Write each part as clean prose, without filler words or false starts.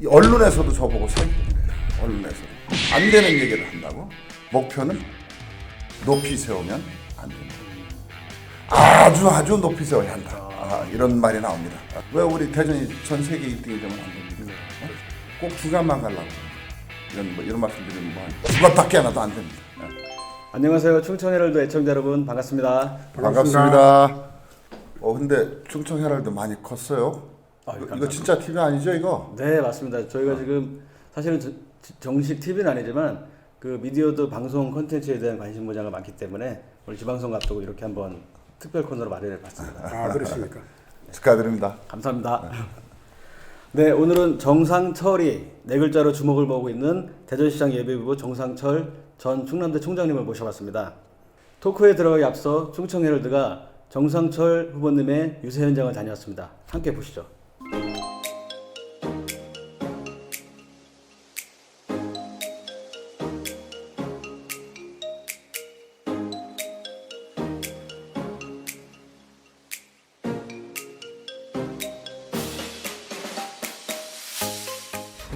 이 언론에서도 저보고 사기꾼이래요. 언론에서도 안 되는 얘기를 한다고. 목표는 높이 세우면 안 된다. 아주 높이 세워야 한다. 이런 말이 나옵니다. 왜 우리 대전이 전 세계 1등이 되면 안 됩니까? 꼭 주간만 가려고 이런 말씀 드리면 주간밖에 안 해도 안 됩니다. 안녕하세요. 충청헤럴드 애청자 여러분 반갑습니다. 반갑습니다. 근데 충청헤럴드 많이 컸어요. 이거 진짜 TV 아니죠 이거? 네 맞습니다. 저희가 지금 사실은 정식 TV는 아니지만 그 미디어도 방송 콘텐츠에 대한 관심 분야가 많기 때문에 오늘 지방선거 앞두고 이렇게 한번 특별 코너로 마련해봤습니다. 그렇습니까? 축하드립니다. 감사합니다. 네 오늘은 정상철이 네 글자로 주목을 모으고 있는 대전시장 예비후보 정상철 전 충남대 총장님을 모셔봤습니다. 토크에 들어가기 앞서 충청헤럴드가 정상철 후보님의 유세 현장을 다녀왔습니다. 함께 보시죠.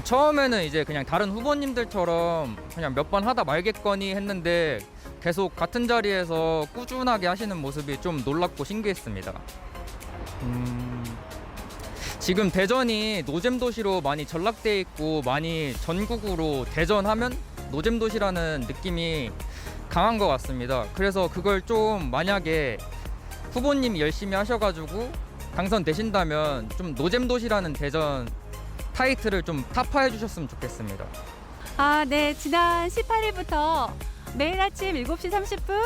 처음에는 이제 그냥 다른 후보님들처럼 그냥 몇 번 하다 말겠거니 했는데 계속 같은 자리에서 꾸준하게 하시는 모습이 좀 놀랍고 신기했습니다. 지금 대전이 노잼 도시로 많이 전락돼 있고 많이 전국으로 대전하면 노잼 도시라는 느낌이 강한 것 같습니다. 그래서 그걸 좀 만약에 후보님이 열심히 하셔가지고 당선되신다면 좀 노잼 도시라는 대전 타이틀을 좀 타파해 주셨으면 좋겠습니다. 네. 지난 18일부터 매일 아침 7시 30분,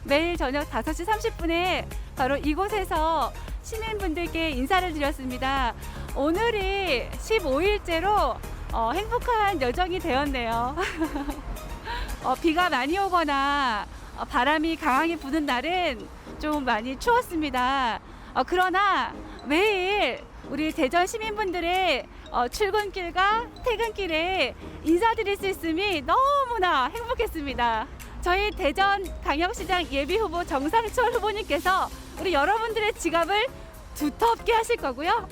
매일 저녁 5시 30분에 바로 이곳에서 시민분들께 인사를 드렸습니다. 오늘이 15일째로 행복한 여정이 되었네요. 비가 많이 오거나 바람이 강하게 부는 날은 좀 많이 추웠습니다. 그러나 매일 우리 대전 시민분들의 출근길과 퇴근길에 인사드릴 수 있음이 너무나 행복했습니다. 저희 대전광역시장 예비후보 정상철 후보님께서 우리 여러분들의 지갑을 두텁게 하실 거고요.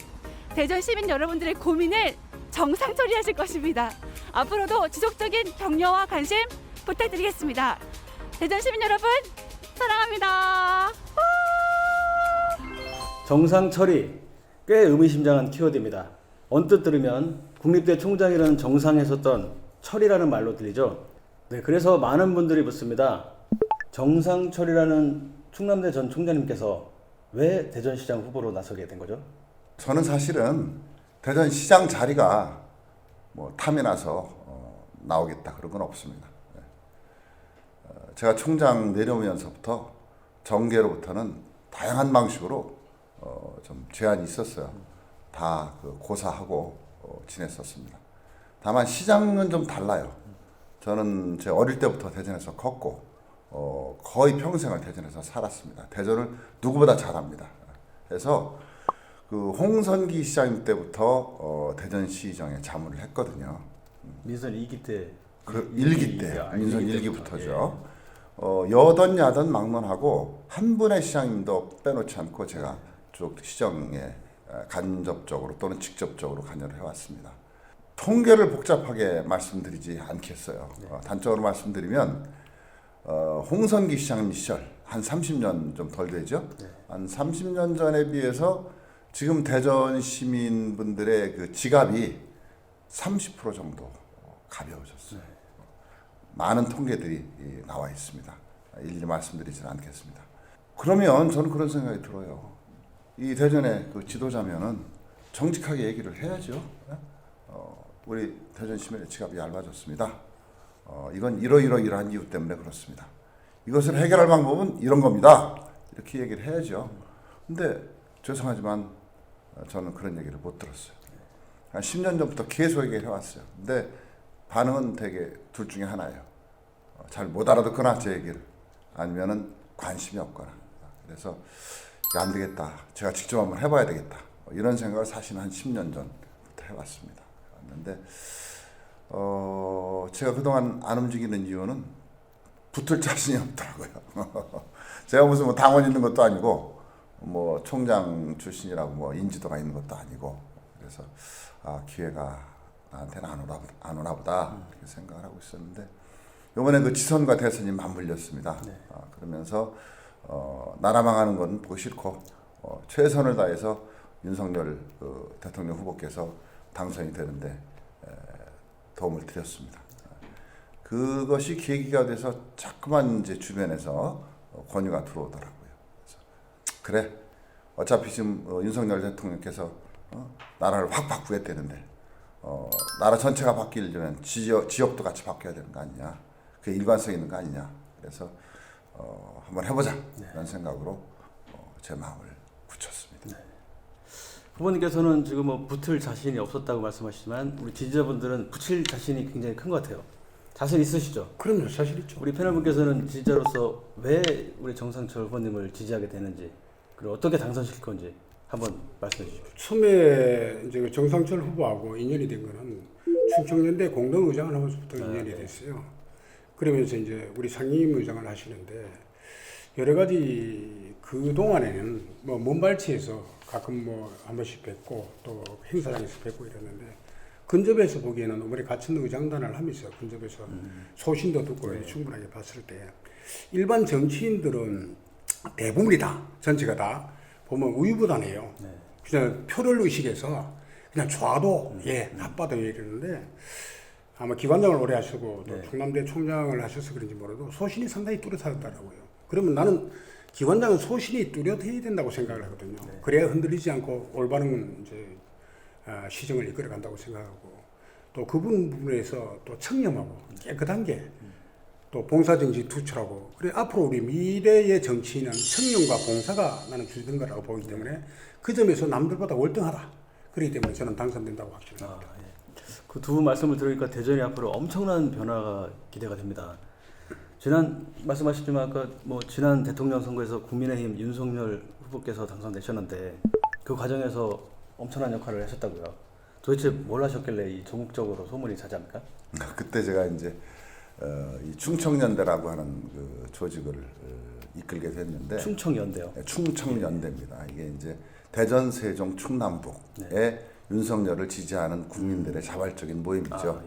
대전 시민 여러분들의 고민을 정상처리 하실 것입니다. 앞으로도 지속적인 격려와 관심 부탁드리겠습니다. 대전 시민 여러분 사랑합니다. 정상철이 꽤 의미심장한 키워드입니다. 언뜻 들으면 국립대 총장이라는 정상에 섰던 철이라는 말로 들리죠. 네, 그래서 많은 분들이 묻습니다. 정상철이라는 충남대 전 총장님께서 왜 대전시장 후보로 나서게 된 거죠? 저는 사실은 대전시장 자리가 뭐 탐이 나서 나오겠다 그런 건 없습니다. 제가 총장 내려오면서부터 정계로부터는 다양한 방식으로 좀 제안이 있었어요. 다 고사하고 지냈었습니다. 다만 시장은 좀 달라요. 저는 제 어릴 때부터 대전에서 컸고 거의 평생을 대전에서 살았습니다. 대전을 누구보다 잘합니다. 그래서 그 홍선기 시장님 때부터 대전시장에 자문을 했거든요. 민선 2기 때. 그 1기 때, 민선 1기부터죠. 여든 야든 막론하고 한 분의 시장님도 빼놓지 않고 제가 쭉 시정에 간접적으로 또는 직접적으로 관여를 해왔습니다. 통계를 복잡하게 말씀드리지 않겠어요. 단적으로 말씀드리면 홍선기 시장님 시절 한 30년 좀 덜 되죠. 한 30년 전에 비해서 지금 대전 시민분들의 그 지갑이 30% 정도 가벼워졌어요. 많은 통계들이 나와 있습니다. 일일이 말씀드리지는 않겠습니다. 그러면 저는 그런 생각이 들어요. 이 대전의 그 지도자면은 정직하게 얘기를 해야죠. 우리 대전 시민의 지갑이 얇아졌습니다. 이건 이러이러이러한 이유 때문에 그렇습니다. 이것을 해결할 방법은 이런 겁니다. 이렇게 얘기를 해야죠. 근데 죄송하지만 저는 그런 얘기를 못 들었어요. 한 10년 전부터 계속 얘기를 해왔어요. 근데 반응은 되게 둘 중에 하나예요. 잘 못 알아듣거나 제 얘기를 아니면은 관심이 없거나. 그래서 안 되겠다. 제가 직접 한번 해봐야 되겠다. 이런 생각을 사실 한 10년 전부터 해왔습니다. 그런데 제가 그동안 안 움직이는 이유는 붙을 자신이 없더라고요. 제가 무슨 뭐 당원 있는 것도 아니고 뭐 총장 출신이라고 뭐 인지도가 있는 것도 아니고 그래서 기회가 나한테는 안 오나 보다 이렇게 생각을 하고 있었는데 이번에 그 지선과 대선이 맞물렸습니다. 그러면서 나라 망하는 건 보기 싫고 최선을 다해서 윤석열 대통령 후보께서 당선이 되는데 도움을 드렸습니다. 그것이 계기가 돼서 자꾸만 이제 주변에서 권유가 들어오더라고요. 그래서 그래, 어차피 지금 윤석열 대통령께서 나라를 확 바꾸겠다는데 나라 전체가 바뀌려면 지역도 같이 바뀌어야 되는 거 아니냐? 그게 일관성 있는 거 아니냐? 그래서 한번 해보자 이런 생각으로 제 마음을 굳혔습니다. 후보님께서는 지금 뭐 붙을 자신이 없었다고 말씀하시지만 우리 지지자분들은 붙일 자신이 굉장히 큰 것 같아요. 자신 있으시죠? 그럼요, 사실 있죠. 우리 패널분께서는 지지자로서 왜 우리 정상철 후보님을 지지하게 되는지 그리고 어떻게 당선시킬 건지 한번 말씀해 주십시오. 처음에 이제 정상철 후보하고 인연이 된 거는 충청연대 공동의장을 하면서부터 인연이 됐어요. 그러면서 이제 우리 상임의장을 하시는데 여러 가지 그 동안에는 뭐 먼발치에서 가끔 뭐 한 번씩 뵙고 또 행사장에서 뵙고 이랬는데 근접해서 보기에는 우리 같은 의장단을 하면서 근접해서 소신도 듣고 충분하게 봤을 때 일반 정치인들은 대부분이 다 전체가 다 보면 우유부단해요. 그냥 표를 의식해서 그냥 좋아도 나빠도 이러는데 아마 기관장을 오래 하시고 또 충남대 총장을 하셔서 그런지 몰라도 소신이 상당히 뚜렷하더라고요. 그러면 나는 기관장은 소신이 뚜렷해야 된다고 생각을 하거든요. 그래야 흔들리지 않고 올바른 이제 시정을 이끌어 간다고 생각하고 또 그 부분에서 또 청렴하고 깨끗한 게 또 봉사정신 투철하고 그래 앞으로 우리 미래의 정치인은 청렴과 봉사가 나는 주된 거라고 보기 때문에 그 점에서 남들보다 월등하다. 그렇기 때문에 저는 당선된다고 확신합니다. 그 두 분 말씀을 들으니까 대전이 앞으로 엄청난 변화가 기대가 됩니다. 지난 말씀하셨지만 아까 뭐 지난 대통령 선거에서 국민의힘 윤석열 후보께서 당선되셨는데 그 과정에서 엄청난 역할을 하셨다고요. 도대체 뭘 하셨길래 이 전국적으로 소문이 자자합니까? 그때 제가 이제 이 충청연대라고 하는 그 조직을 이끌게 됐는데 충청연대요. 네, 충청연대입니다. 이게 이제 대전, 세종, 충남북의 윤석열을 지지하는 국민들의 자발적인 모임이죠.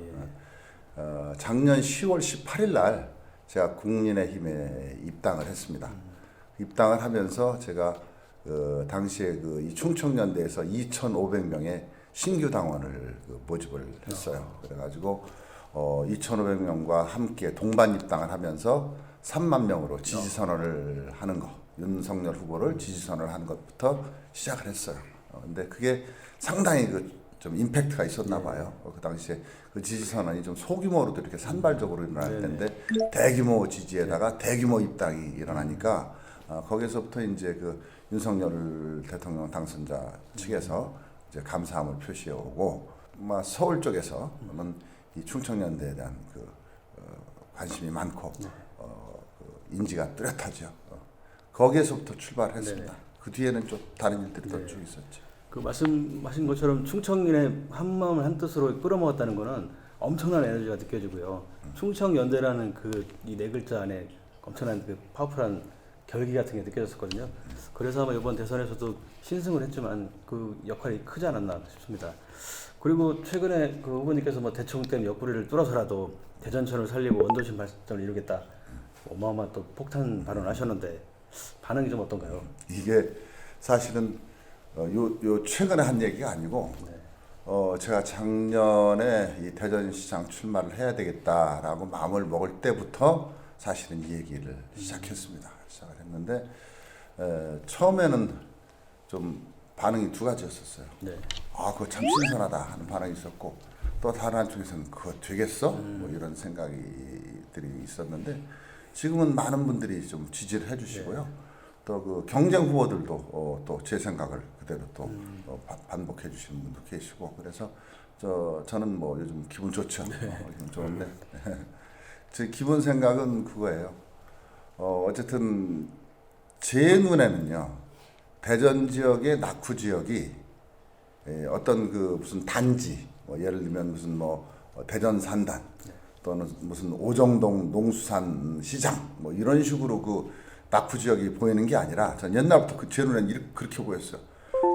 작년 10월 18일 날 제가 국민의힘에 입당을 했습니다. 입당을 하면서 제가 당시에 이 충청연대에서 2,500명의 신규 당원을 모집을 했어요. 그래가지고 2,500명과 함께 동반 입당을 하면서 3만 명으로 지지 선언을 하는 거, 윤석열 후보를 지지 선언을 하는 것부터 시작을 했어요. 근데 그게 상당히 좀 임팩트가 있었나 봐요. 그 당시에 그 지지 선언이 좀 소규모로도 이렇게 산발적으로 일어날 텐데 대규모 지지에다가 대규모 입당이 일어나니까 거기서부터 이제 그 윤석열 대통령 당선자 측에서 이제 감사함을 표시해 오고 서울 쪽에서는 이 충청연대에 대한 관심이 많고 인지가 뚜렷하죠. 거기에서부터 출발했습니다. 그 뒤에는 좀 다른 일들이 더 쭉 있었죠. 그 말씀하신 것처럼 충청인의 한 마음을 한 뜻으로 끌어모았다는 것은 엄청난 에너지가 느껴지고요. 충청연대라는 이 네 글자 안에 엄청난 그 파워풀한 결기 같은 게 느껴졌었거든요. 그래서 아마 이번 대선에서도 신승을 했지만 그 역할이 크지 않았나 싶습니다. 그리고 최근에 그 후보님께서 뭐 대청댐 옆구리를 뚫어서라도 대전천을 살리고 원도심 발전을 이루겠다. 어마어마한 또 폭탄 발언을 하셨는데 반응이 좀 어떤가요? 이게 사실은 요 최근에 한 얘기가 아니고 제가 작년에 이 대전시장 출마를 해야 되겠다라고 마음을 먹을 때부터 사실은 이 얘기를 시작했습니다. 시작을 했는데 처음에는 좀 반응이 두 가지였었어요. 그거 참 신선하다 하는 반응이 있었고 또 다른 한쪽에서는 그거 되겠어? 뭐 이런 생각들이 있었는데 지금은 많은 분들이 좀 지지를 해주시고요. 또 그 경쟁 후보들도 또 제 생각을 그대로 또 반복해 주시는 분도 계시고 그래서 저는 뭐 요즘 기분 좋죠. 기분 좋은데 제 기본 생각은 그거예요. 어쨌든 제 눈에는요. 대전 지역의 낙후 지역이 어떤 그 무슨 단지 뭐 예를 들면 무슨 뭐 대전 산단 또는 무슨 오정동 농수산 시장 뭐 이런 식으로 그 낙후 지역이 보이는 게 아니라 전 옛날부터 제 눈에는 그렇게 보였어요.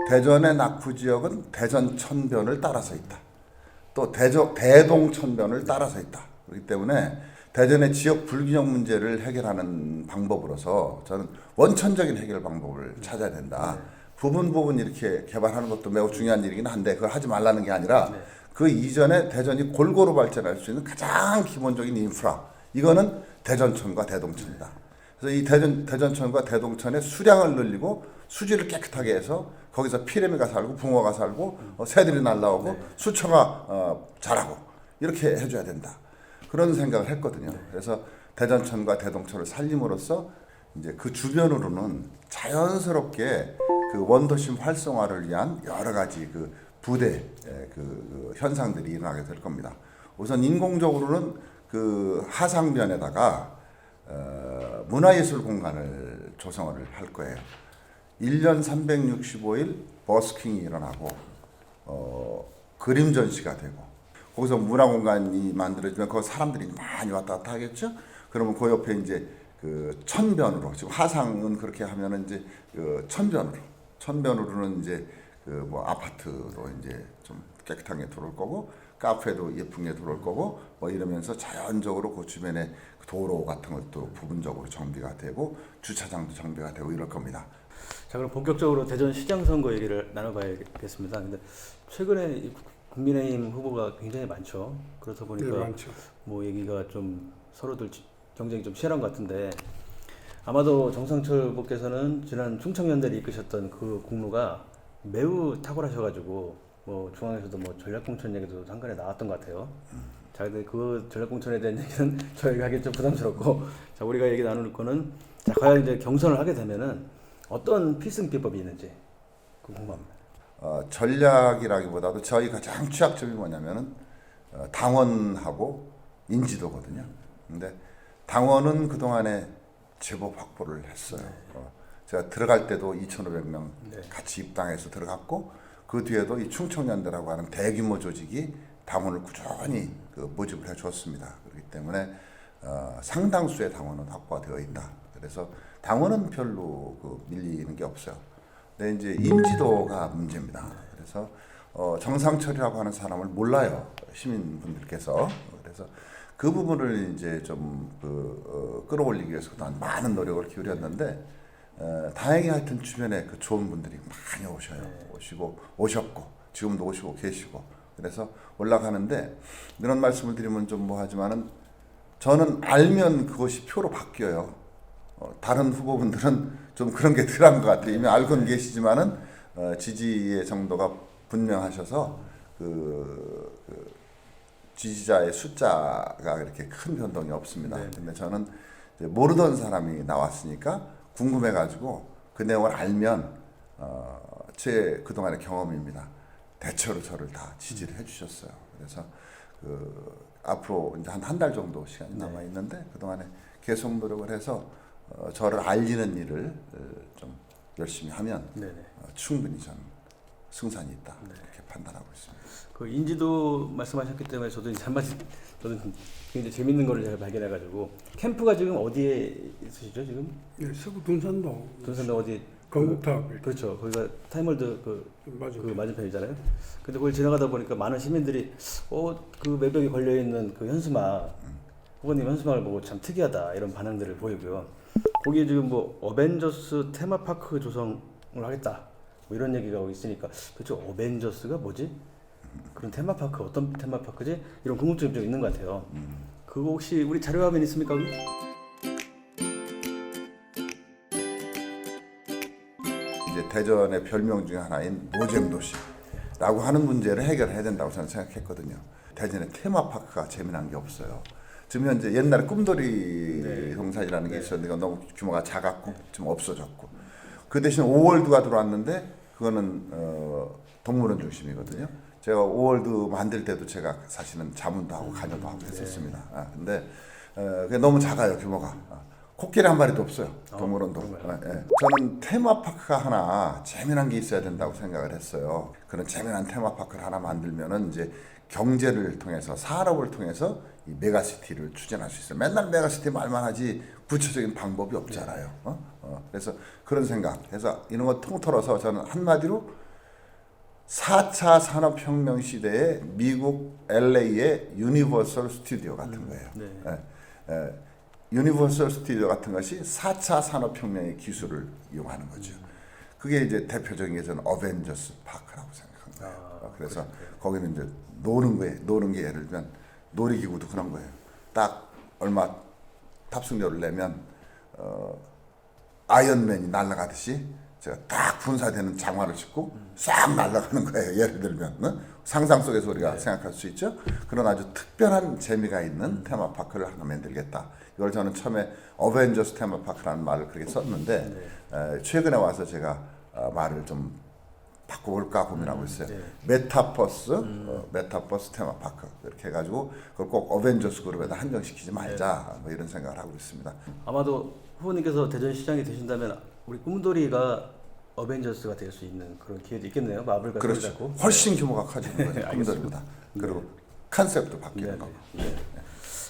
대전의 낙후 지역은 대전 천변을 따라서 있다. 또 대동천변을 따라서 있다. 그렇기 때문에 대전의 지역 불균형 문제를 해결하는 방법으로서 저는 원천적인 해결 방법을 찾아야 된다. 부분 이렇게 개발하는 것도 매우 중요한 일이긴 한데 그걸 하지 말라는 게 아니라 그 이전에 대전이 골고루 발전할 수 있는 가장 기본적인 인프라, 이거는 대전천과 대동천이다. 그래서 이 대전천과 대동천의 수량을 늘리고 수질을 깨끗하게 해서 거기서 피레미가 살고 붕어가 살고 새들이 날라오고 수초가 자라고 이렇게 해줘야 된다. 그런 생각을 했거든요. 그래서 대전천과 대동천을 살림으로써 이제 그 주변으로는 자연스럽게 그 원도심 활성화를 위한 여러 가지 그 부대 그 현상들이 일어나게 될 겁니다. 우선 인공적으로는 그 하상변에다가 문화예술 공간을 조성을 할 거예요. 1년 365일 버스킹이 일어나고 그림 전시가 되고 거기서 문화 공간이 만들어지면 거기 사람들이 많이 왔다 갔다 하겠죠. 그러면 그 옆에 이제 그 천변으로 지금 하상은 그렇게 하면은 이제 그 천변으로는 이제 그 뭐 아파트로 이제 좀 깨끗한 게 들어올 거고 카페도 예쁜 게 들어올 거고 뭐 이러면서 자연적으로 그 주변에 도로 같은 것도 부분적으로 정비가 되고 주차장도 정비가 되고 이럴 겁니다. 자, 그럼 본격적으로 대전시장 선거 얘기를 나눠봐야겠습니다. 근데 최근에 이 국민의힘 후보가 굉장히 많죠. 그렇다 보니까 네, 많죠. 뭐 얘기가 좀 서로들 경쟁이 좀 치열한 것 같은데 아마도 정상철 후보께서는 지난 충청연대를 이끄셨던 그 공로가 매우 탁월하셔가지고 뭐 중앙에서도 뭐 전략공천 얘기도 잠깐에 나왔던 것 같아요. 자, 근데 그 전략공천에 대한 얘기는 저희가 하기 좀 부담스럽고 자, 우리가 얘기 나눌 거는 자, 과연 이제 경선을 하게 되면은 어떤 필승 비법이 있는지 궁금합니다. 전략이라기보다도 저희 가장 취약점이 뭐냐면은 당원하고 인지도거든요. 근데 당원은 그동안에 제법 확보를 했어요. 제가 들어갈 때도 2,500명 같이 입당해서 들어갔고 그 뒤에도 이 충청연대라고 하는 대규모 조직이 당원을 꾸준히 그 모집을 해줬습니다. 그렇기 때문에 상당수의 당원은 확보가 되어 있다. 그래서 당원은 별로 그 밀리는 게 없어요. 근데 이제 인지도가 문제입니다. 그래서 정상철이라고 하는 사람을 몰라요. 시민분들께서. 그래서 그 부분을 이제 좀 끌어올리기 위해서 그동안 많은 노력을 기울였는데 다행히 하여튼 주변에 그 좋은 분들이 많이 오셔요. 오셨고 지금도 오시고 계시고 그래서 올라가는데 이런 말씀을 드리면 좀 뭐하지만은 저는 알면 그것이 표로 바뀌어요. 다른 후보분들은 좀 그런 게 덜한 것 같아요. 이미 알고는 계시지만은 지지의 정도가 분명하셔서 그 지지자의 숫자가 그렇게 큰 변동이 없습니다. 근데 저는 이제 모르던 사람이 나왔으니까 궁금해가지고 그 내용을 알면 제 그동안의 경험입니다. 대체로 저를 다 지지를 해주셨어요. 그래서 앞으로 이제 한 달 정도 시간이 남아 있는데 그동안에 계속 노력을 해서 저를 알리는 일을 좀 열심히 하면 충분히 저는 승산이 있다 이렇게 판단하고 있습니다. 그 인지도 말씀하셨기 때문에 저도 이제 한마디 저도 굉장히 재밌는 거를 제가 발견해가지고 캠프가 지금 어디에 있으시죠 지금? 네, 서구 둔산동. 둔산동 어디? 건국탑. 그렇죠. 거기가 타임월드 그 맞은편이잖아요. 근데 거기 지나가다 보니까 많은 시민들이 그 매벽에 걸려 있는 그 현수막 후보님 현수막을 보고 참 특이하다 이런 반응들을 보이고요. 거기에 지금 뭐 어벤져스 테마파크 조성을 하겠다 뭐 이런 얘기가 있으니까 그렇죠. 어벤져스가 뭐지? 그런 테마파크 어떤 테마파크지? 이런 궁금증이 좀 있는 것 같아요. 그거 혹시 우리 자료 화면 있습니까? 거기? 이제 대전의 별명 중에 하나인 노잼도시라고 하는 문제를 해결해야 된다고 저는 생각했거든요. 대전의 테마파크가 재미난 게 없어요. 지금 현재 옛날에 꿈돌이 동산이라는 게 있었는데 너무 규모가 작았고 지금 없어졌고 그 대신 오월드가 들어왔는데 그거는 동물원 중심이거든요. 제가 오월드 만들 때도 제가 사실은 자문도 하고 관여도 하고 했었습니다. 근데 그게 너무 작아요 규모가. 코끼리 한 마리도 없어요. 동물원도. 저는 테마파크가 하나 재미난 게 있어야 된다고 생각을 했어요. 그런 재미난 테마파크를 하나 만들면은 이제 경제를 통해서 산업을 통해서 이 메가시티를 추진할 수 있어요. 맨날 메가시티 말만 하지 구체적인 방법이 없잖아요. 그래서 그런 생각. 그래서 이런 거 통틀어서 저는 한마디로 4차 산업혁명 시대에 미국 LA의 유니버설 스튜디오 같은 거예요. 네. 유니버설 스튜디오 같은 것이 4차 산업혁명의 기술을 이용하는 거죠. 그게 이제 대표적인 게 저는 어벤져스 파크라고 생각합니다. 그래서 거기는 이제 노는 게 예를 들면 놀이기구도 그런 거예요. 딱 얼마 탑승료를 내면 아이언맨이 날아가듯이 제가 딱 분사되는 장화를 신고 싹 날아가는 거예요. 예를 들면 상상 속에서 우리가 생각할 수 있죠. 그런 아주 특별한 재미가 있는 테마파크를 하나 만들겠다. 이걸 저는 처음에 어벤져스 테마파크라는 말을 그렇게 썼는데 최근에 와서 제가 말을 좀 바꿔볼까 고민하고 있어요. 메타버스 테마파크 이렇게 해가지고 그걸 꼭 어벤져스 그룹에다 한정시키지 말자 뭐 이런 생각을 하고 있습니다. 아마도 후보님께서 대전시장이 되신다면 우리 꿈돌이가 어벤져스가 될 수 있는 그런 기회도 있겠네요. 마블과 그렇죠. 손잡고. 훨씬 규모가 커지는 거죠. 알겠습니다. 꿈돌입니다. 그리고 컨셉도 바뀌는 네, 거고. 네.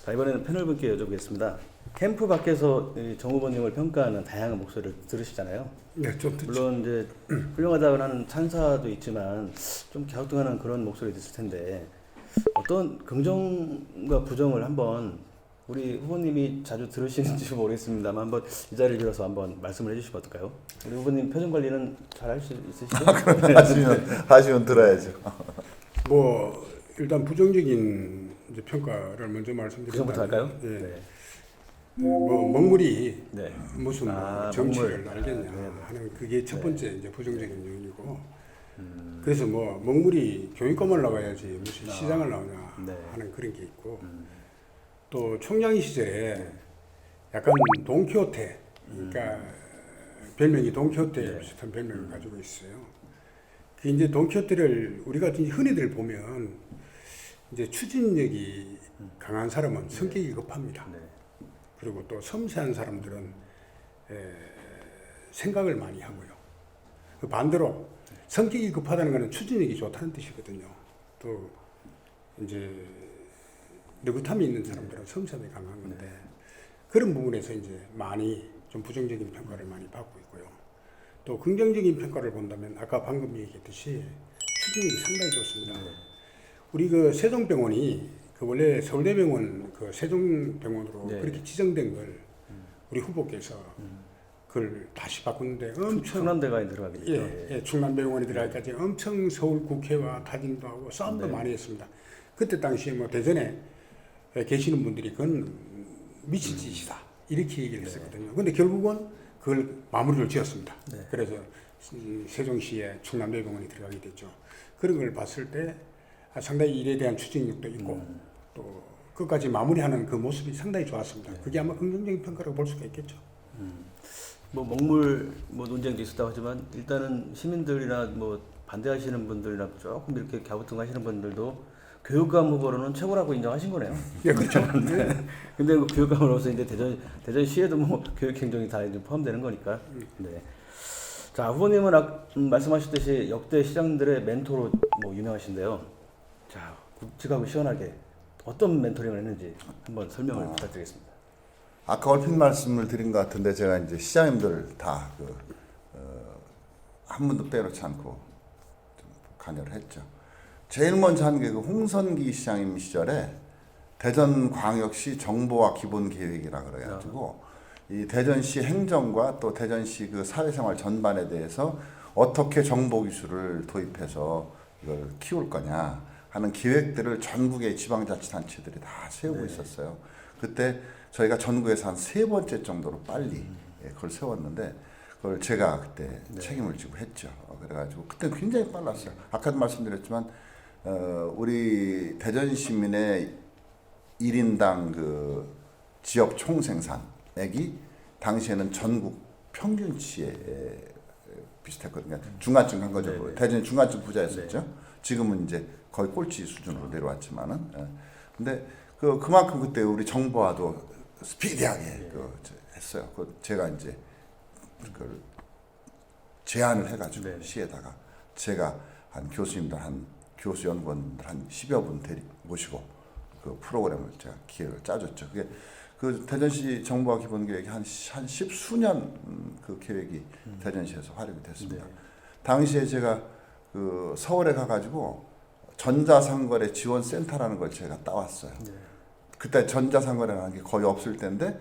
자, 이번에는 패널분께 여쭤보겠습니다. 캠프 밖에서 정 후보님을 평가하는 다양한 목소리를 들으시잖아요. 네, 좀 듣죠. 물론 이제 훌륭하다고 하는 찬사도 있지만 좀 갸우뚱하는 그런 목소리도 있을 텐데 어떤 긍정과 부정을 한번 우리 후보님이 자주 들으시는지 모르겠습니다만 한번 이 자리를 빌어서 한번 말씀을 해주시면 어떨까요? 우리 후보님 표정 관리는 잘 할 수 있으시죠? 하시면 들어야죠. 뭐 일단 부정적인 이제 평가를 먼저 말씀드리면 부정부터 할까요? 예. 네. 뭐 먹물이 네. 무슨 아, 정치를 먹물. 알겠냐 네. 하는 그게 첫 번째 이제 부정적인 요인이고 그래서 뭐 먹물이 교육감을 나가야지 무슨 시장을 나오냐 네. 하는 그런 게 있고 또 총장이 시절에 약간 돈키호테 그러니까 별명이 돈키호테 비슷한 별명을 가지고 있어요. 그 이제 돈키호테를 우리가 이제 흔히들 보면 이제 추진력이 강한 사람은 성격이 급합니다. 네. 그리고 또 섬세한 사람들은 생각을 많이 하고요. 그 반대로 성격이 급하다는 것은 추진력이 좋다는 뜻이거든요. 또 이제 느긋함이 있는 사람들은 섬세함이 강한 건데 그런 부분에서 이제 많이 좀 부정적인 평가를 많이 받고 있고요. 또 긍정적인 평가를 본다면 아까 방금 얘기했듯이 추진력이 상당히 좋습니다. 우리 그 세종병원이 그 원래 서울대병원 그 세종병원으로 네. 그렇게 지정된 걸 우리 후보께서 그걸 다시 바꿨는데 엄청 충남대가 들어가게 됐죠. 예, 충남병원이 들어가기까지 엄청 서울 국회와 타진도 하고 싸움도 네. 많이 했습니다. 그때 당시에 뭐 대전에 계시는 분들이 그건 미친 짓이다 이렇게 얘기를 했었거든요. 근데 결국은 그걸 마무리를 지었습니다. 네. 그래서 세종시에 충남대병원이 들어가게 됐죠. 그런 걸 봤을 때 상당히 일에 대한 추진력도 있고 또 끝까지 마무리하는 그 모습이 상당히 좋았습니다. 그게 아마 긍정적인 평가라고 볼 수가 있겠죠. 뭐 먹물 뭐 논쟁도 있었다고 하지만 일단은 시민들이나 뭐 반대하시는 분들이나 조금 이렇게 갸우뚱하시는 분들도 교육감 후보로는 최고라고 인정하신 거네요. 예, 그렇죠. 근데 그 교육감으로서 이제 대전시에도 뭐 교육행정이 다 이제 포함되는 거니까. 네. 자, 후보님은 말씀하셨듯이 역대 시장들의 멘토로 뭐 유명하신데요. 자, 굵직하고 시원하게 어떤 멘토링을 했는지 한번 설명을 부탁드리겠습니다. 아까 얼핏 말씀을 드린 것 같은데 제가 이제 시장님들 다 한 분도 빼놓지 않고 좀 관여를 했죠. 제일 먼저 한 게 그 홍선기 시장님 시절에 대전광역시 정보화 기본계획이라 그래가지고 이 대전시 행정과 또 대전시 그 사회생활 전반에 대해서 어떻게 정보기술을 도입해서 이걸 키울 거냐 하는 기획들을 전국의 지방자치단체들이 다 세우고 있었어요. 그때 저희가 전국에서 한 3번째 정도로 빨리 그걸 세웠는데 그걸 제가 그때 책임을 지고 했죠. 그래가지고 그때 굉장히 빨랐어요. 아까도 말씀드렸지만 우리 대전 시민의 1인당 그 지역 총생산액이 당시에는 전국 평균치에 비슷했거든요. 중간쯤 간 거죠. 네네. 대전이 중간쯤 부자였었죠. 지금은 이제 거의 꼴찌 수준으로 내려왔지만은. 근데 그만큼 그때 우리 정보화도 스피디하게 했어요. 제가 이제 그걸 제안을 해가지고 네. 시에다가 제가 한 교수님들 한 교수 연구원들 한 10여 분 모시고 그 프로그램을 제가 기획을 짜줬죠. 그게 그 대전시 정보화 기본계획이 한 10수년 그 계획이 대전시에서 활용이 됐습니다. 네. 당시에 제가 그 서울에 가가지고 전자상거래 지원센터라는 걸 제가 따왔어요. 그때 전자상거래라는 게 거의 없을 때인데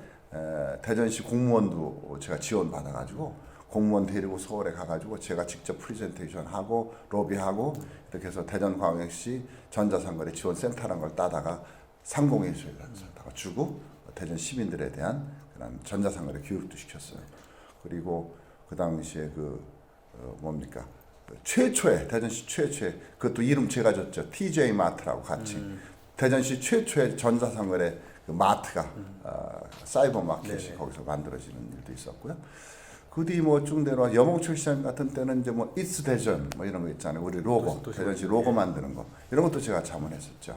대전시 공무원도 제가 지원 받아가지고 공무원 데리고 서울에 가가지고 제가 직접 프리젠테이션하고 로비하고 이렇게 해서 대전광역시 전자상거래 지원센터라는 걸 따다가 상공회의소에다가 주고 대전 시민들에 대한 그런 전자상거래 교육도 시켰어요. 그리고 그 당시에 뭡니까 최초의 대전시 최초의 그것도 이름 제가 줬죠. TJ 마트라고 같이 대전시 최초의 전자상거래 그 마트가 사이버 마켓이 거기서 만들어지는 일도 있었고요. 그 뒤 뭐 쭉 내려와 여몽초 시장 같은 때는 이제 뭐 이츠 대전 뭐 이런 거 있잖아요. 우리 로고 대전시 로고 만드는 거 이런 것도 제가 자문했었죠.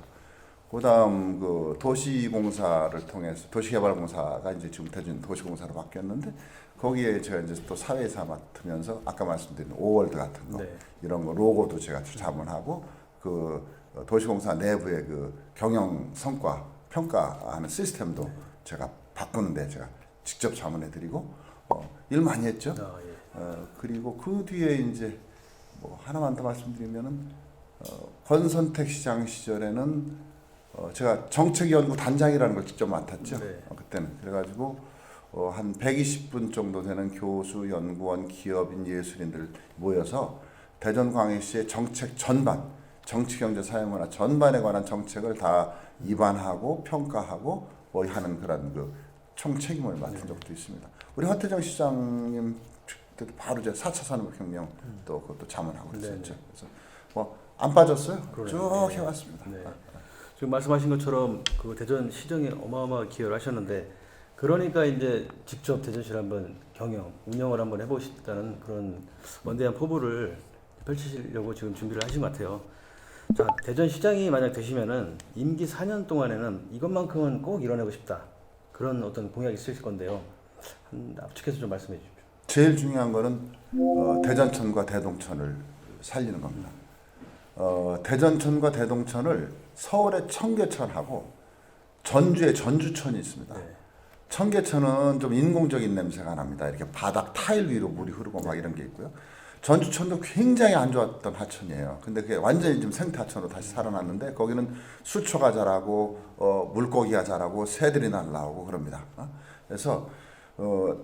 그다음 그 도시공사를 통해서 도시개발공사가 이제 지금 대전 도시공사로 바뀌었는데 거기에 제가 이제 또 사회이사 맡으면서 아까 말씀드린 오월드 같은 거 이런 거 로고도 제가 자문하고 그 도시공사 내부의 그 경영 성과 평가하는 시스템도 제가 바꾸는데 제가 직접 자문해드리고 일 많이 했죠. 그리고 그 뒤에 이제 뭐 하나만 더 말씀드리면은 권선택 시장 시절에는 제가 정책연구 단장이라는 걸 직접 맡았죠. 그때는 그래가지고 한 120분 정도 되는 교수, 연구원, 기업인, 예술인들 모여서 대전광역시의 정책 전반, 정치, 경제, 사회문화 전반에 관한 정책을 다 입안하고 평가하고 뭐 하는 그런 그 총책임을 맡은 적도 있습니다. 우리 허태정 시장님 그때도 바로 제 4차 산업혁명 또 그것도 자문하고 그랬었죠. 그래서 뭐 안 빠졌어요. 쭉 해왔습니다. 지금 말씀하신 것처럼 그 대전 시정에 어마어마하게 기여를 하셨는데 그러니까 이제 직접 대전시를 한번 운영을 한번 해보시다는 그런 원대한 포부를 펼치시려고 지금 준비를 하신 것 같아요. 자, 대전시장이 만약 되시면은 임기 4년 동안에는 이것만큼은 꼭 이뤄내고 싶다. 그런 어떤 공약이 있으실 건데요. 한 압축해서 좀 말씀해 주십시오. 제일 중요한 거는 대전천과 대동천을 살리는 겁니다. 대전천과 대동천을 서울의 청계천하고 전주에 전주천이 있습니다. 청계천은 좀 인공적인 냄새가 납니다. 이렇게 바닥 타일 위로 물이 흐르고 막 이런 게 있고요. 전주천도 굉장히 안 좋았던 하천이에요. 근데 그게 완전히 좀 생태하천으로 다시 살아났는데 거기는 수초가 자라고 물고기가 자라고 새들이 날라오고 그럽니다. 그래서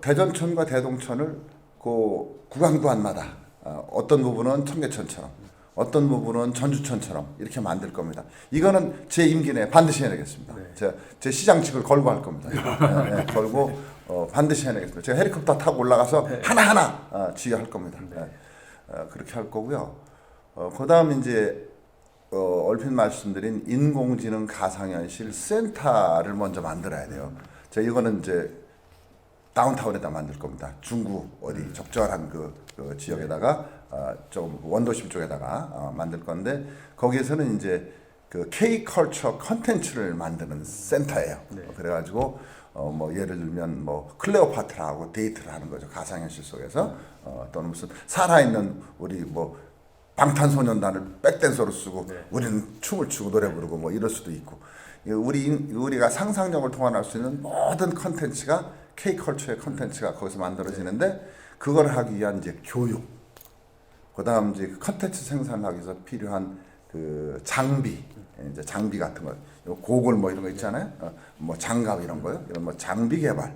대전천과 대동천을 그 구간마다 어떤 부분은 청계천처럼 어떤 부분은 전주천처럼 이렇게 만들 겁니다. 이거는 제 임기 내에 반드시 해내겠습니다. 제 시장직을 걸고 할 겁니다. 걸고 반드시 해내겠습니다. 제가 헬리콥터 타고 올라가서 하나하나 지휘할 겁니다. 그렇게 할 거고요. 그다음 이제 얼핏 말씀드린 인공지능 가상현실 센터를 먼저 만들어야 돼요. 자, 이거는 이제 다운타운에다 만들 겁니다. 중구 어디 적절한 그 지역에다가 좀 원도심 쪽에다가 만들 건데 거기에서는 이제 그 K-컬처 컨텐츠를 만드는 센터예요. 그래가지고 뭐 예를 들면 뭐 클레오파트라하고 데이트를 하는 거죠. 가상현실 속에서 또는 무슨 살아있는 우리 뭐 방탄소년단을 백댄서로 쓰고 우리는 춤을 추고 노래 부르고 뭐 이럴 수도 있고 우리가 상상력을 동원할 수 있는 모든 컨텐츠가 K-컬처의 컨텐츠가 거기서 만들어지는데 그걸 하기 위한 이제 교육, 그다음 이제 컨텐츠 생산을 하기 위해서 필요한 그 장비, 이제 장비 같은 거, 고글 뭐 이런 거 있잖아요. 뭐 장갑 이런 거요. 이런 뭐 장비 개발.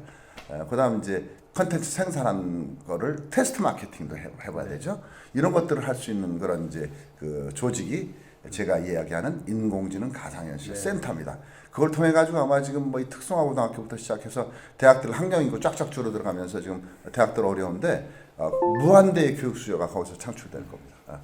그다음 이제 컨텐츠 생산한 거를 테스트 마케팅도 해봐야 되죠. 이런 것들을 할 수 있는 그런 이제 그 조직이 제가 이야기하는 인공지능 가상현실 센터입니다. 그걸 통해 가지고 아마 지금 뭐 이 특성화고등학교부터 시작해서 대학들 학령 인구 쫙쫙 줄어들어가면서 지금 대학들 어려운데 무한대의 교육 수요가 거기서 창출될 겁니다.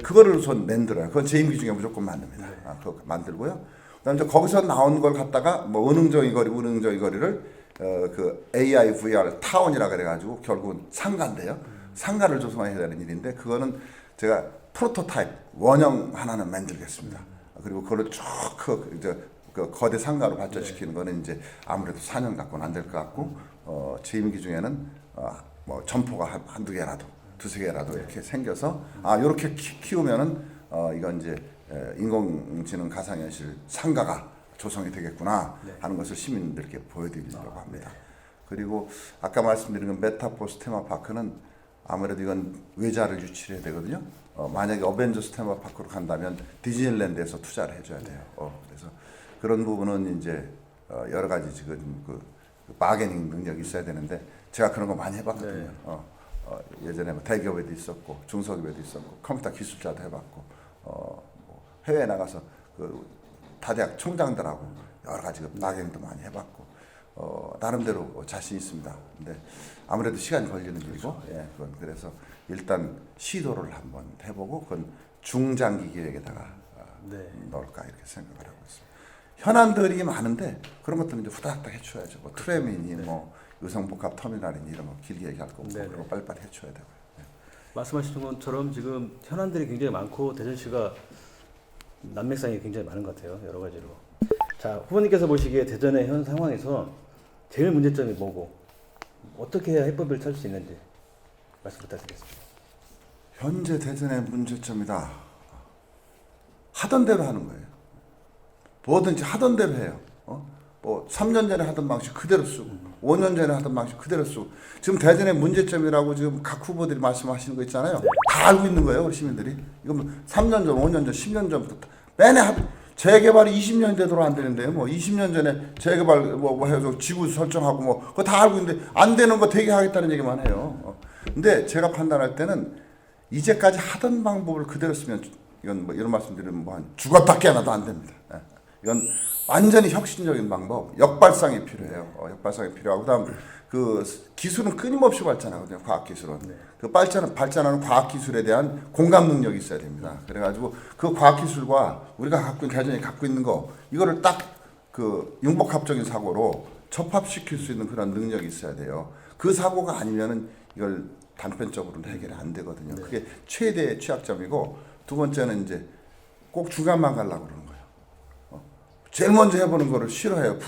그거를 우선 만들어요. 그건 제 임기 중에 무조건 만듭니다. 그거 만들고요. 그다음에 거기서 나온 걸 갖다가 뭐 은흥적인 거리를 그 AI VR 타운이라 그래가지고 결국은 상가인데요. 상가를 조성해야 되는 일인데 그거는 제가 프로토타입 원형 하나는 만들겠습니다. 그리고 그걸 쭉 그 거대 상가로 발전시키는 거는 이제 아무래도 4년 갖고는 안 될 것 같고 제 임기 중에는 뭐 점포가 한두 개라도 두세 개라도 이렇게 생겨서 이렇게 키우면은 이건 이제 인공지능 가상현실 상가가 조성이 되겠구나 하는 것을 시민들께 보여드리려고 합니다. 그리고 아까 말씀드린 메타버스 테마파크는 아무래도 이건 외자를 유치를 해야 되거든요. 만약에 어벤져스 테마파크로 간다면 디즈니랜드에서 투자를 해줘야 돼요. 그래서 그런 부분은 이제 여러 가지 지금 그 바게닝 능력이 있어야 되는데 제가 그런 거 많이 해봤거든요. 예전에 뭐 대기업에도 있었고 중소기업에도 있었고 컴퓨터 기술자도 해봤고 뭐 해외에 나가서 그 다대학 총장들하고 여러 가지 그 바게닝도 많이 해봤고 나름대로 자신 있습니다. 근데 아무래도 시간이 걸리는 일이고, 예, 그건 그래서 일단 시도를 한번 해보고 그건 중장기 계획에다가 넣을까 이렇게 생각을 하고 있습니다. 현안들이 많은데 그런 것들은 이제 후다닥 해줘야죠. 뭐 트램이니 뭐 의성복합 터미널이니 이런 거 길게 얘기할 거 없고 그런 거 빨리빨리 해줘야 되고요. 예. 말씀하신 것처럼 지금 현안들이 굉장히 많고 대전시가 난맥상이 굉장히 많은 것 같아요. 여러 가지로. 자, 후보님께서 보시기에 대전의 현 상황에서 제일 문제점이 뭐고 어떻게 해야 해법을 찾을 수 있는지 말씀 부탁드리겠습니다. 현재 대전의 문제점이다. 하던 대로 하는 거예요. 뭐든지 하던 대로 해요. 뭐 3년 전에 하던 방식 그대로 쓰고 5년 전에 하던 방식 그대로 쓰고 지금 대전의 문제점이라고 지금 각 후보들이 말씀하시는 거 있잖아요. 다 알고 있는 거예요. 우리 시민들이. 이거 뭐 3년 전, 5년 전, 10년 전부터 매년 재개발이 20년 되도록 안 되는데요. 뭐 20년 전에 재개발 뭐 해서 지구 설정하고 뭐 그거 다 알고 있는데 안 되는 거 되게 하겠다는 얘기만 해요. 근데 제가 판단할 때는 이제까지 하던 방법을 그대로 쓰면 이건 뭐 이런 말씀드리면 뭐 한 죽었다 깨어나도 안 됩니다. 이건 완전히 혁신적인 방법, 역발상이 필요해요. 역발상이 필요하고 그다음 그 기술은 끊임없이 발전하거든요. 과학 기술은 그 발전하는 과학 기술에 대한 공감 능력이 있어야 됩니다. 그래가지고 그 과학 기술과 우리가 갖고 있는 대전이 갖고 있는 거 이거를 딱 그 융복합적인 사고로 접합시킬 수 있는 그런 능력이 있어야 돼요. 그 사고가 아니면은 이걸 단편적으로는 해결이 안 되거든요. 그게 최대의 취약점이고 두 번째는 이제 꼭 중간만 가려고 그러는 거예요. 제일 먼저 해보는 거를 싫어해요.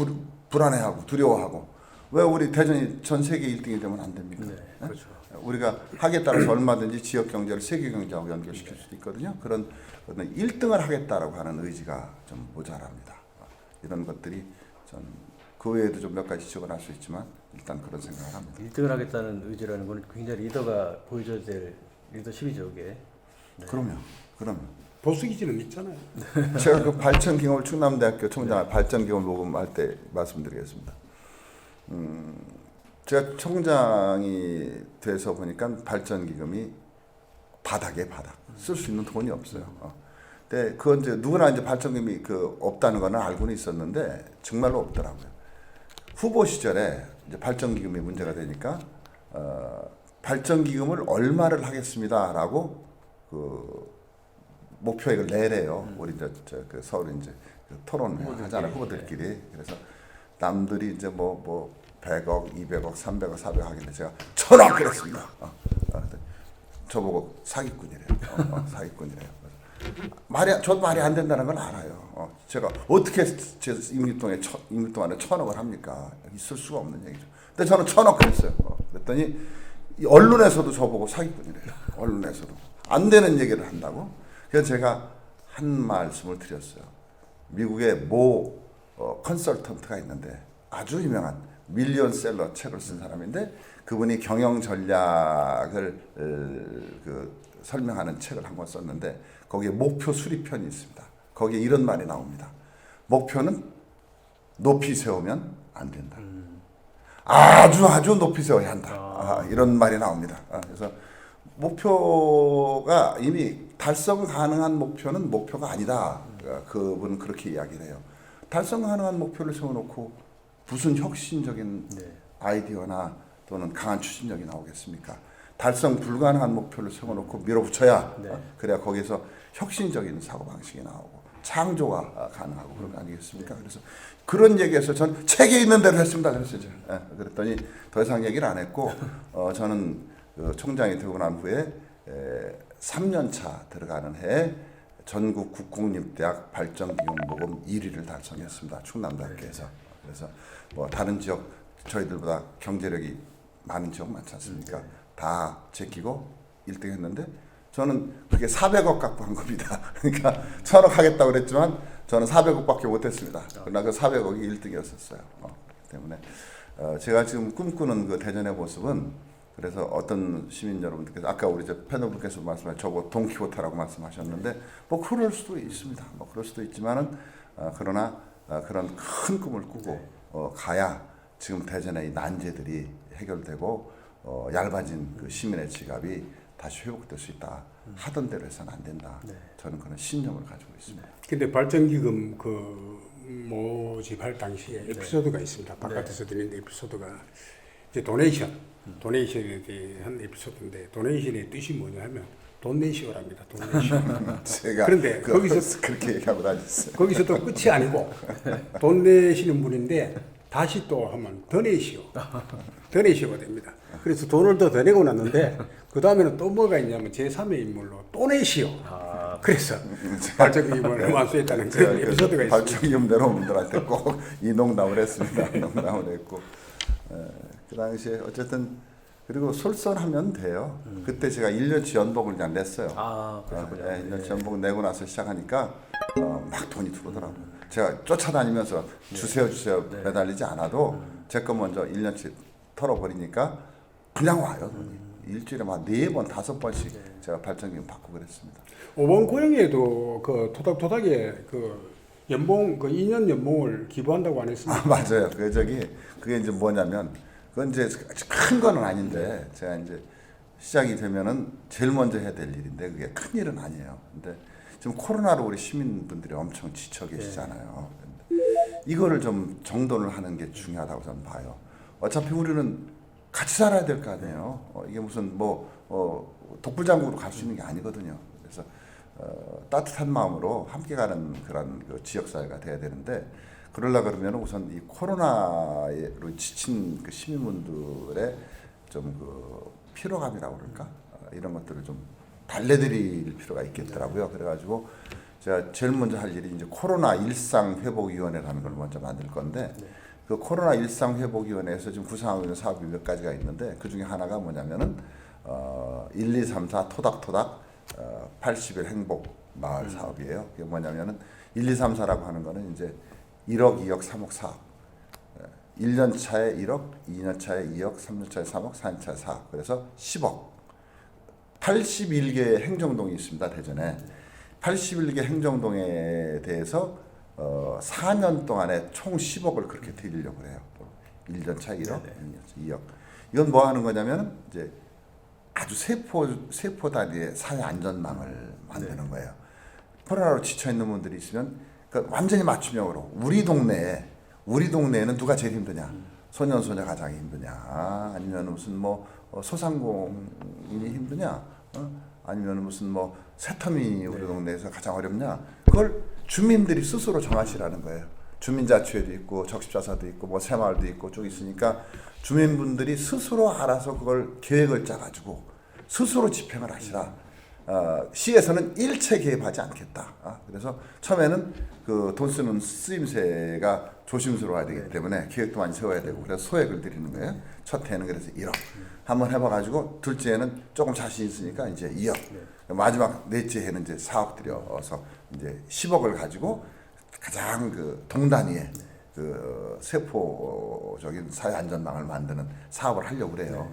불안해하고 두려워하고. 왜 우리 대전이 전 세계 1등이 되면 안 됩니까? 네, 그렇죠. 우리가 하기에 따라서 얼마든지 지역 경제를 세계 경제하고 연결시킬 수도 있거든요. 그런 1등을 하겠다라고 하는 의지가 좀 모자랍니다. 이런 것들이 전 그 외에도 좀 몇 가지 지적을 할 수 있지만 일단 그런 생각을 합니다. 1등을 하겠다는 의지라는 건 굉장히 리더가 보여줘야 될 리더십이죠, 이게. 네. 그럼요. 보수 기질은 있잖아요. 제가 그 발전기금을 충남대학교 총장 발전기금을 모금할 때 말씀드리겠습니다. 제가 총장이 돼서 보니까 발전기금이 바닥에 바닥. 쓸 수 있는 돈이 없어요. 근데 그건 이제 누구나 이제 발전기금이 그 없다는 거는 알고는 있었는데 정말로 없더라고요. 후보 시절에 이제 발전기금이 문제가 되니까 발전기금을 얼마를 하겠습니다라고 그 목표액을 내래요. 우리 이제 그 서울 이제 그 토론을 하잖아요. 후보들끼리. 그래서 남들이 이제 뭐 100억, 200억, 300억, 400억 하길래 제가 1000억 그랬습니다. 저보고 사기꾼이래요. 사기꾼이래요. 저도 말이 안 된다는 걸 알아요. 제가 어떻게 제 임기 동안에 1000억을 합니까? 있을 수가 없는 얘기죠. 근데 저는 1000억 그랬어요. 그랬더니 이 언론에서도 저보고 사기꾼이래요. 언론에서도 안 되는 얘기를 한다고. 그래서 제가 한 말씀을 드렸어요. 미국의 모 컨설턴트가 있는데 아주 유명한 밀리언셀러 책을 쓴 사람인데 그분이 경영 전략을 설명하는 책을 한 권 썼는데 거기에 목표 수립편이 있습니다. 거기에 이런 말이 나옵니다. 목표는 높이 세우면 안 된다. 아주 높이 세워야 한다. 이런 말이 나옵니다. 그래서 목표가 이미 달성 가능한 목표는 목표가 아니다. 그분은 그렇게 이야기를 해요. 달성 가능한 목표를 세워놓고 무슨 혁신적인 아이디어나 또는 강한 추진력이 나오겠습니까? 달성 불가능한 목표를 세워놓고 밀어붙여야 그래야 거기서 혁신적인 사고방식이 나오고 창조가 가능하고 그런 거 아니겠습니까? 그래서 그런 얘기에서 전 책에 있는 대로 했습니다. 그랬어요. 그랬더니 더 이상 얘기를 안 했고 저는 그 총장이 되고 난 후에 3년차 들어가는 해에 전국 국공립대학 발전기금 모금 1위를 달성했습니다. 충남대학교에서. 그래서 뭐 다른 지역 저희들보다 경제력이 많은 지역 많지 않습니까? 다 제끼고 1등 했는데 저는 그게 400억 갖고 한 겁니다. 그러니까 1000억 하겠다고 그랬지만 저는 400억밖에 못했습니다. 그러나 그 400억이 1등이었었어요. 때문에 제가 지금 꿈꾸는 그 대전의 모습은 그래서 어떤 시민 여러분들께서 아까 우리 패널분께서 말씀하신 저거 돈키호테라고 말씀하셨는데 뭐 그럴 수도 있습니다. 뭐 그럴 수도 있지만은 그러나 그런 큰 꿈을 꾸고 가야 지금 대전의 이 난제들이 해결되고 얇아진 그 시민의 지갑이 다시 회복될 수 있다. 하던 대로 해서는 안 된다. 저는 그런 신념을 가지고 있습니다. 근데 발전기금 그 모집할 당시에 에피소드가 있습니다. 바깥에서 들리는 에피소드가 이제 도네이션에 대한 에피소드인데 도네이션의 뜻이 뭐냐 하면 돈 내시오랍니다. 돈 내시오. 제가 그런데 거기서 그렇게 얘기하고 다녔어요. 거기서 또 끝이 아니고 돈 내시는 분인데 다시 또 하면 더 내시오가 됩니다. 그래서 돈을 더 내고 났는데 그 다음에는 또 뭐가 있냐면 제3의 인물로 또 내시오. 그래서 발전기금을 완수했다는 그런 에피소드가 있습니다. 발전기금 내려온 분들한테 꼭 이 농담을 했습니다. 농담을 했고 그 당시에 어쨌든 그리고 솔선하면 돼요. 그때 제가 1년치 연봉을 그냥 냈어요. 그렇군요. 1년치 연봉 내고 나서 시작하니까 막 돈이 들어오더라고요. 제가 쫓아다니면서 주세요 매달리지 않아도 제 거 먼저 1년치 털어버리니까 그냥 와요. 돈이. 일주일에 막 4번, 5번씩 제가 발전기금 받고 그랬습니다. 5번 고영에도 그 토닥토닥에 그 연봉 그 2년 연봉을 기부한다고 안 했습니까? 맞아요. 그게 이제 뭐냐면 그건 이제 큰 거는 아닌데 제가 이제 시작이 되면은 제일 먼저 해야 될 일인데 그게 큰 일은 아니에요. 근데 지금 코로나로 우리 시민분들이 엄청 지쳐 계시잖아요. 이거를 좀 정돈을 하는 게 중요하다고 저는 봐요. 어차피 우리는 같이 살아야 될 거 아니에요. 이게 무슨 독불장군으로 갈 수 있는 게 아니거든요. 그래서 따뜻한 마음으로 함께 가는 그런 그 지역사회가 돼야 되는데 그러면 우선 이 코로나로 지친 그 시민분들의 좀 그 피로감이라고 그럴까 이런 것들을 좀 달래드릴 필요가 있겠더라고요. 그래가지고 제가 제일 먼저 할 일이 이제 코로나 일상회복위원회라는 걸 먼저 만들 건데 그 코로나 일상회복위원회에서 지금 구상하고 있는 사업이 몇 가지가 있는데 그 중에 하나가 뭐냐면은 1, 2, 3, 4 토닥토닥 80일 행복 마을 사업이에요. 그게 뭐냐면은 1, 2, 3, 4라고 하는 거는 이제 1억, 2억, 3억 사업. 1년 차에 1억, 2년 차에 2억, 3년 차에 3억, 4년 차에 4억. 그래서 10억. 81개의 행정동이 있습니다. 대전에. 81개 행정동에 대해서 4년 동안에 총 10억을 그렇게 드리려고 해요. 1년 차 1억, 2년 차 2억. 이건 뭐 하는 거냐면 이제 아주 세포 단위의 사회 안전망을 만드는 거예요. 코로나로 지쳐 있는 분들이 있으면 그러니까 완전히 맞춤형으로 우리 동네에는 누가 제일 힘드냐? 소년소녀 가장이 힘드냐? 아니면 무슨 소상공인이 힘드냐? 아니면 무슨 새터미 우리 동네에서 가장 어렵냐? 그걸 주민들이 스스로 정하시라는 거예요. 주민자치회도 있고 적십자사도 있고 새마을도 있고 쭉 있으니까 주민분들이 스스로 알아서 그걸 계획을 짜가지고 스스로 집행을 하시라. 시에서는 일체 개입하지 않겠다. 그래서 처음에는 그 돈 쓰는 쓰임새가 조심스러워야 되기 때문에 계획도 많이 세워야 되고 그래서 소액을 드리는 거예요. 첫 해는 그래서 1억 한번 해봐가지고 둘째는 조금 자신 있으니까 이제 2억 마지막 넷째 해는 이제 4억 들여서 이제 10억을 가지고 가장 그 동단위의 그 세포적인 사회 안전망을 만드는 사업을 하려고 그래요.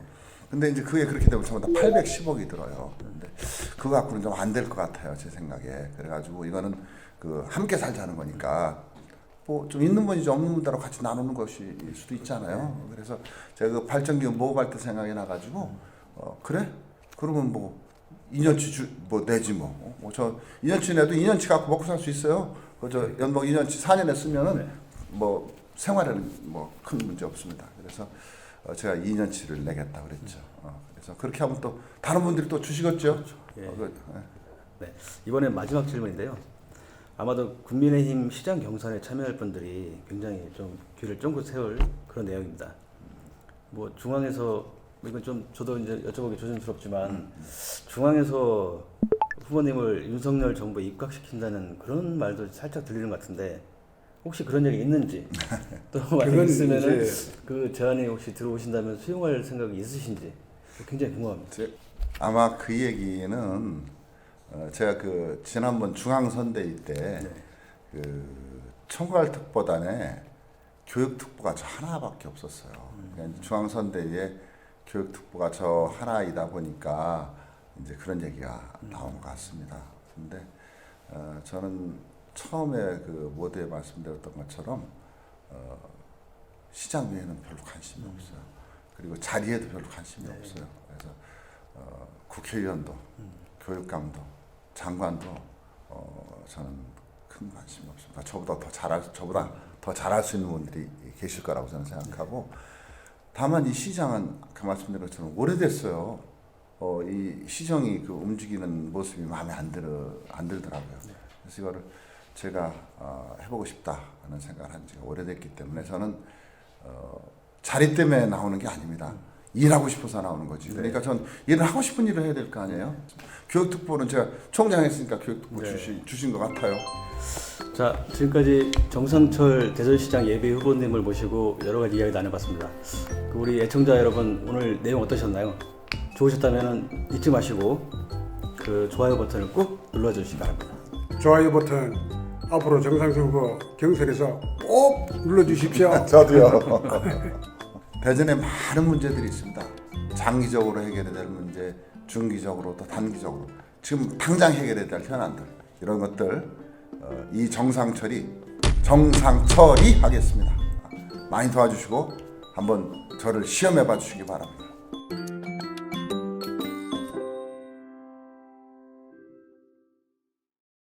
근데 이제 그게 그렇게 되면 전부 다 810억이 들어요. 근데 그거 갖고는 좀 안 될 것 같아요, 제 생각에. 그래가지고 이거는 그 함께 살자는 거니까 좀 있는 분이지 없는 분들하고 같이 나누는 것일 수도 있잖아요. 그래서 제가 그 발전기금 모금할 때 생각이 나가지고 그래? 그러면 2년치 내지 저 2년치 내도 2년치 갖고 먹고 살 수 있어요. 저 연봉 2년치 4년에 쓰면은 생활에는 큰 문제 없습니다. 그래서 제가 2년치를 내겠다 그랬죠. 그래서 그렇게 하면 또 다른 분들이 또 주시겠죠. 그렇죠. 네. 이번엔 마지막 질문인데요. 아마도 국민의힘 시장 경선에 참여할 분들이 굉장히 좀 귀를 쫑긋 세울 그런 내용입니다. 중앙에서 이건 좀 저도 이제 여쭤보기 조심스럽지만 중앙에서 후보님을 윤석열 정부에 입각시킨다는 그런 말도 살짝 들리는 것 같은데 혹시 그런 얘기 있는지 또 만약 있으면은 그 제안이 혹시 들어오신다면 수용할 생각이 있으신지 굉장히 궁금합니다. 아마 그 얘기는 제가 그 지난번 중앙선대위 때 그 청괄특보단에 교육특보가 저 하나밖에 없었어요. 그러니까 중앙선대위에 교육특보가 저 하나이다 보니까 이제 그런 얘기가 나온 것 같습니다. 근데 저는 처음에 그 모두에 말씀드렸던 것처럼 시장 외에는 별로 관심이 없어요. 그리고 자리에도 별로 관심이 없어요. 그래서 국회의원도, 교육감도, 장관도 저는 큰 관심이 없습니다. 저보다 더 잘할 수 있는 분들이 계실 거라고 저는 생각하고, 다만 이 시장은 그 말씀드린 것처럼 오래됐어요. 이 시정이 그 움직이는 모습이 마음에 안 들더라고요. 그래서 이거를 제가 해보고 싶다 하는 생각을 한 지가 오래됐기 때문에 저는 자리 때문에 나오는 게 아닙니다. 일하고 싶어서 나오는 거지. 그러니까 전 일을 하고 싶은 일을 해야 될 거 아니에요. 교육특보는 제가 총장 했으니까 교육특보 주신 것 같아요. 자, 지금까지 정상철 대전시장 예비 후보님을 모시고 여러 가지 이야기 나눠봤습니다. 우리 애청자 여러분, 오늘 내용 어떠셨나요? 좋으셨다면 잊지 마시고 그 좋아요 버튼을 꼭 눌러주시기 바랍니다. 좋아요 버튼 앞으로 정상철 후보 경선에서 꼭 눌러주십시오. 저도요. 대전에 많은 문제들이 있습니다. 장기적으로 해결해야 될 문제, 중기적으로 또 단기적으로 지금 당장 해결해야 될 현안들, 이런 것들 이 정상철이 하겠습니다. 많이 도와주시고 한번 저를 시험해 봐 주시기 바랍니다.